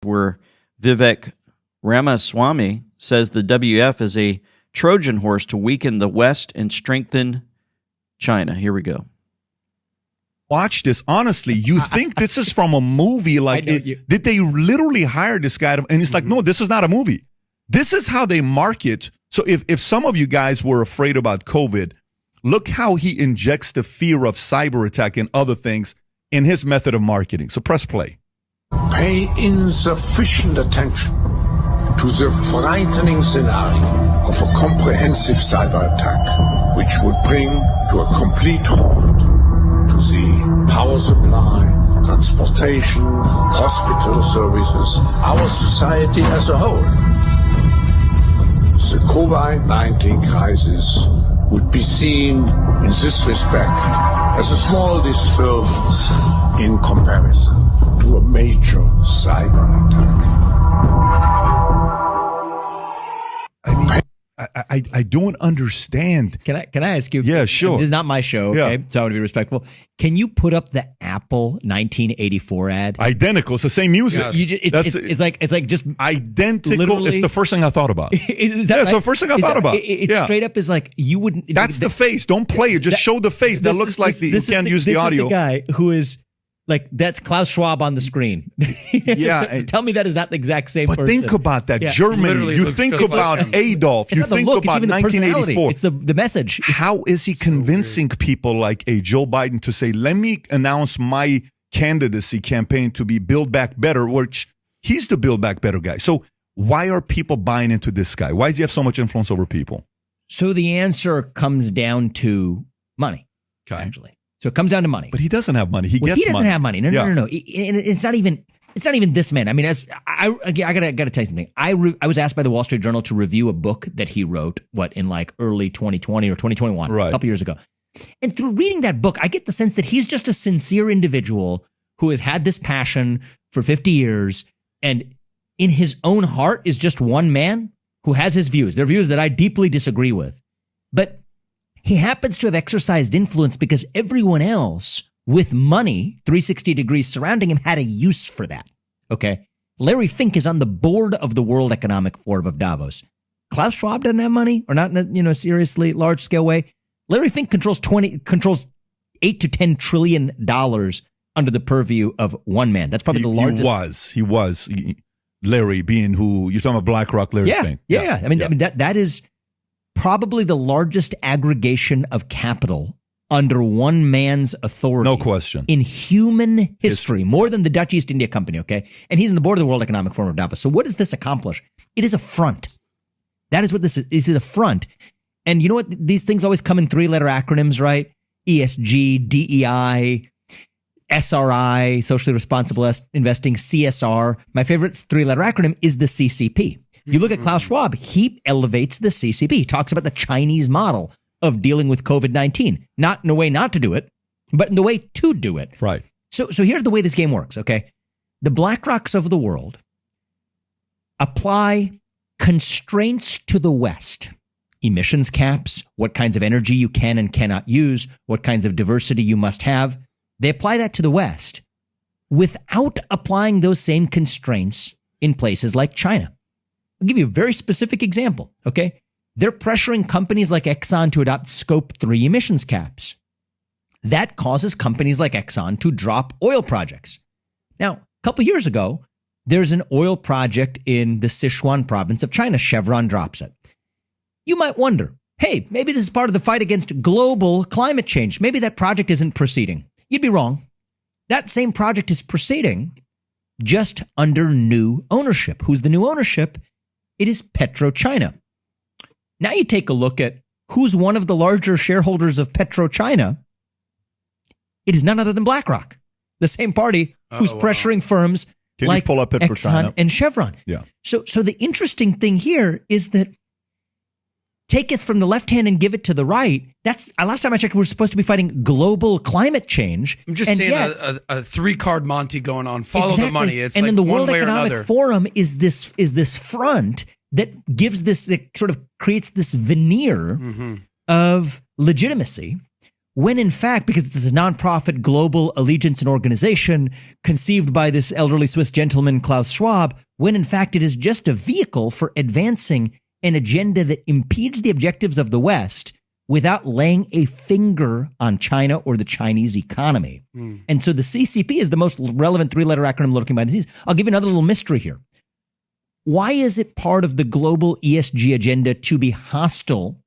where Vivek Ramaswamy says the WF is a Trojan horse to weaken the West and strengthen China. Here we go. Watch this. Honestly, you think this is from a movie? Like, did they literally hire this guy? And it's like, no, this is not a movie. This is how they market. So if some of you guys were afraid about COVID, look how he injects the fear of cyber attack and other things in his method of marketing. So press play. Pay insufficient attention to the frightening scenario of a comprehensive cyber attack, which would bring to a complete halt to the power supply, transportation, hospital services, our society as a whole. The COVID-19 crisis would be seen in this respect as a small disturbance in comparison to a major cyber attack. I don't understand. Can I ask you? Yeah, sure. This is not my show, okay? Yeah. So I want to be respectful. Can you put up the Apple 1984 ad? Identical. It's the same music. Yes. It's like just identical. literally. It's the first thing I thought about. Is that It's the first thing I thought about. It straight up is like you wouldn't. That's the face. Don't play it. Just show the face. That looks like you can't use the audio. This is the guy who is like, that's Klaus Schwab on the screen. Yeah. So tell me that is not the exact same person. But think about that. Yeah. Germany. Literally You looks think just about like him. Adolf. It's You not the think look, it's about even the personality. 1984. It's the message. How is he convincing people like a Joe Biden to say, let me announce my candidacy campaign to be Build Back Better, which he's the Build Back Better guy. So why are people buying into this guy? Why does he have so much influence over people? So the answer comes down to money, actually. So it comes down to money. But he doesn't have money. He doesn't have money. No. It's not even this man. I mean, I gotta tell you something. I was asked by the Wall Street Journal to review a book that he wrote, in like early 2020 or 2021, right, a couple years ago. And through reading that book, I get the sense that he's just a sincere individual who has had this passion for 50 years and in his own heart is just one man who has his views. They're views that I deeply disagree with. But he happens to have exercised influence because everyone else with money, 360 degrees surrounding him, had a use for that. Okay. Larry Fink is on the board of the World Economic Forum of Davos. Klaus Schwab doesn't have money, or not in a seriously large scale way. Larry Fink controls 8 to 10 trillion dollars under the purview of one man. That's probably the largest. He was Larry being who you're talking about BlackRock, Larry Fink. Yeah. I mean, that is probably the largest aggregation of capital under one man's authority. No question. In human history, more than the Dutch East India Company, okay? And he's on the board of the World Economic Forum of Davos. So what does this accomplish? It is a front. That is what this is. This is a front. And you know what? These things always come in 3-letter acronyms, right? ESG, DEI, SRI, socially responsible investing, CSR. My favorite 3-letter acronym is the CCP. You look at Klaus Schwab, he elevates the CCP. He talks about the Chinese model of dealing with COVID-19, not in a way not to do it, but in the way to do it. Right. So here's the way this game works, okay? The BlackRocks of the world apply constraints to the West, emissions caps, what kinds of energy you can and cannot use, what kinds of diversity you must have. They apply that to the West without applying those same constraints in places like China. I'll give you a very specific example, okay? They're pressuring companies like Exxon to adopt Scope 3 emissions caps. That causes companies like Exxon to drop oil projects. Now, a couple years ago, there's an oil project in the Sichuan province of China. Chevron drops it. You might wonder, hey, maybe this is part of the fight against global climate change. Maybe that project isn't proceeding. You'd be wrong. That same project is proceeding just under new ownership. Who's the new ownership? It is PetroChina. Now you take a look at who's one of the larger shareholders of PetroChina. It is none other than BlackRock, the same party who's pressuring firms like Exxon and Chevron. Yeah. So the interesting thing here is that take it from the left hand and give it to the right. That's last time I checked, we're supposed to be fighting global climate change. I'm just saying a 3-card Monty going on. Follow the money. It's and like then the one World way or Economic another. Forum is this front that gives this, that sort of creates this veneer of legitimacy when in fact, because it's a nonprofit global allegiance and organization conceived by this elderly Swiss gentleman, Klaus Schwab, when in fact it is just a vehicle for advancing an agenda that impedes the objectives of the West without laying a finger on China or the Chinese economy. And so the CCP is the most relevant three-letter acronym lurking behind the scenes. I'll give you another little mystery here. Why is it part of the global ESG agenda to be hostile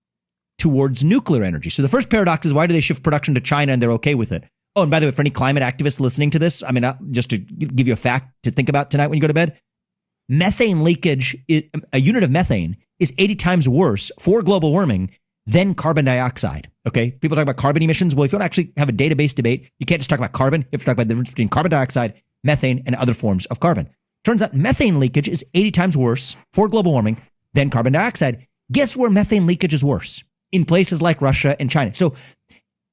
towards nuclear energy? So the first paradox is, why do they shift production to China and they're okay with it? Oh, and by the way, for any climate activists listening to this, I mean, just to give you a fact to think about tonight when you go to bed, methane leakage, a unit of methane is 80 times worse for global warming than carbon dioxide. Okay. People talk about carbon emissions. Well, if you want to actually have a database debate, you can't just talk about carbon. You have to talk about the difference between carbon dioxide, methane, and other forms of carbon. Turns out methane leakage is 80 times worse for global warming than carbon dioxide. Guess where methane leakage is worse? In places like Russia and China. So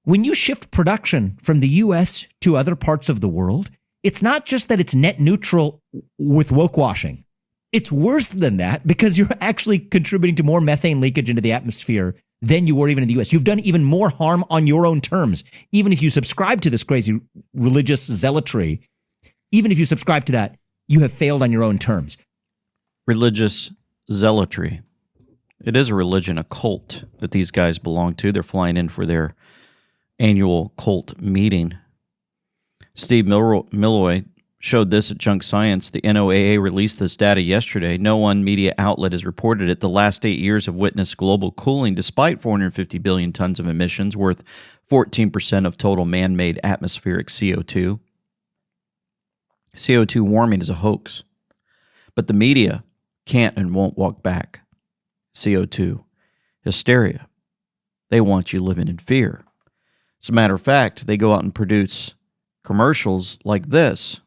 when you shift production from the US to other parts of the world, it's not just that it's net neutral with woke washing. It's worse than that, because you're actually contributing to more methane leakage into the atmosphere than you were even in the US. You've done even more harm on your own terms. Even if you subscribe to this crazy religious zealotry, even if you subscribe to that, you have failed on your own terms. Religious zealotry. It is a religion, a cult that these guys belong to. They're flying in for their annual cult meeting. Steve Milloy showed this at Junk Science. The NOAA released this data yesterday. No one media outlet has reported it. The last 8 years have witnessed global cooling despite 450 billion tons of emissions, worth 14% of total man-made atmospheric CO2. CO2 warming is a hoax, but the media can't and won't walk back. CO2 hysteria. They want you living in fear. As a matter of fact, they go out and produce commercials like this.